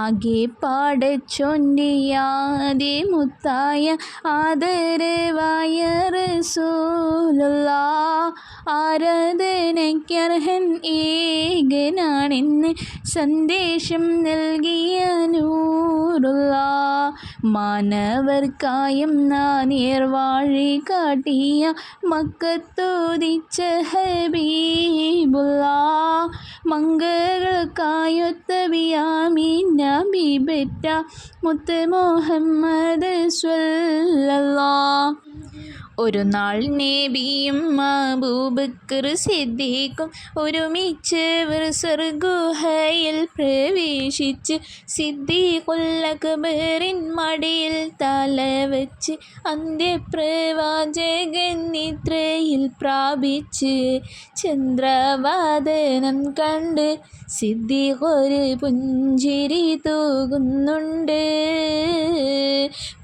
ആകെ പടച്ചോൻ്റെ മുത്തായ ആദരവായ റസൂലുള്ളാ, ആരാധനയ്ക്കർഹൻ ഏകനാണെന്ന് സന്ദേശം നൽകിയ നൂറുള്ളാ, മാനവർക്കായും നേർവഴി കാട്ടിയ മക്കത്തോദിച്ച ഹബീബുള്ളാ, മംഗകൾക്കായൊത്ത ബിയാമീൻ നബിബെറ്റ മുത്ത് മുഹമ്മദ് സ്വല്ലല്ലാഹ്. ഒരു നാൾ നബിയും അബൂബക്കർ സിദ്ദീഖും ഒരുമിച്ച് സ്വർഗ്ഗുഹയിൽ പ്രവേശിച്ച് സിദ്ദീഖുൽ അക്ബറിൻ മടിയിൽ തലവച്ച് അന്ത്യപ്രവാചകൻ നിദ്രയിൽ പ്രാപിച്ച് ചന്ദ്രവദനം കണ്ട് സിദ്ദീഖ് ഒരു പുഞ്ചിരി തൂകുന്നുണ്ട്.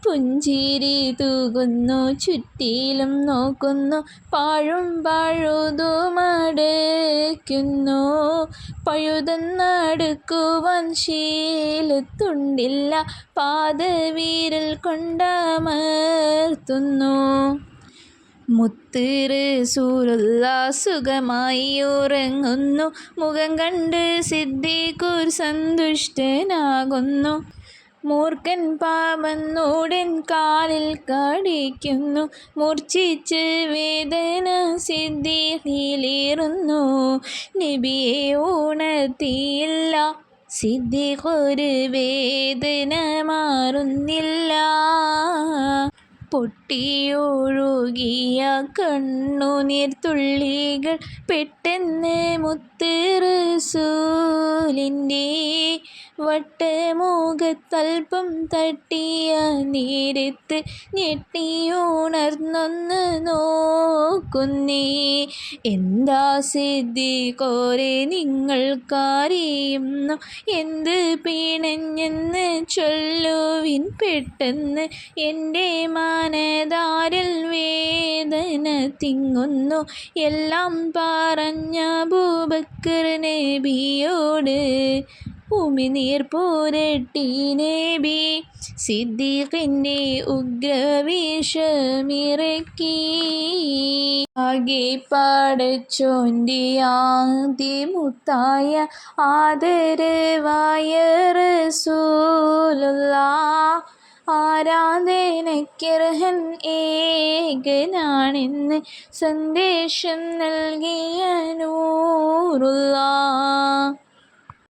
പുഞ്ചിരി തൂകുന്നു, ചുറ്റിലും നോക്കുന്നു, പാഴും പഴുതുമടയ്ക്കുന്നു. പഴുതെന്നടുക്കുവാൻ ശീലത്തുണ്ടില്ല, പാദവിരൽ കൊണ്ടമർത്തുന്നു. മുത്ത് റസൂലുള്ളാഹ് സുഖമായി ഉറങ്ങുന്നു, മുഖം കണ്ട് സിദ്ദീഖ് സന്തുഷ്ടനാകുന്നു. മൂർഖൻ പാപന്നൂടൻ കാലിൽ കടിക്കുന്നു, മൂർച്ഛിച്ച് വേദന സിദ്ദീഖിലേറുന്നു. നബിയെ ഉണർത്തിയില്ല സിദ്ദീഖ്, ഒരു വേദന മാറുന്നില്ല. പൊട്ടിയൊഴുകിയ കണ്ണുനീർ തുള്ളികൾ പെട്ടെന്ന് മുത്ത് റസൂലിൻ്റെ വട്ടമുഖത്തൽപ്പം തട്ടിയ നേരത്ത് ഞെട്ടിയുണർന്നൊന്ന് നോക്കുന്നേ. എന്താ സിദ്ദീഖോരേ നിങ്ങൾക്കറിയുന്നു, എന്ത് പിണഞ്ഞെന്ന് ചൊല്ലുവിൻ പെട്ടെന്ന്. എൻ്റെ മനതാരിൽ വേദന തിങ്ങുന്നു, എല്ലാം പറഞ്ഞ അബൂബക്കർ നബിയോട് ഉമിനീർ പുരട്ടി നബി സിദ്ദീഖിൻ്റെ ഉഗ്രവിഷമിറക്കി. ആകെ പടച്ചോൻ്റെ ആദ്യമുത്തായ ആദരവായ റസൂലുള്ളാഹ്, ആരാധനയ്ക്കർഹൻ ഏകനാണെന്ന് സന്ദേശം നൽകിയ നൂറുള്ളാഹ്.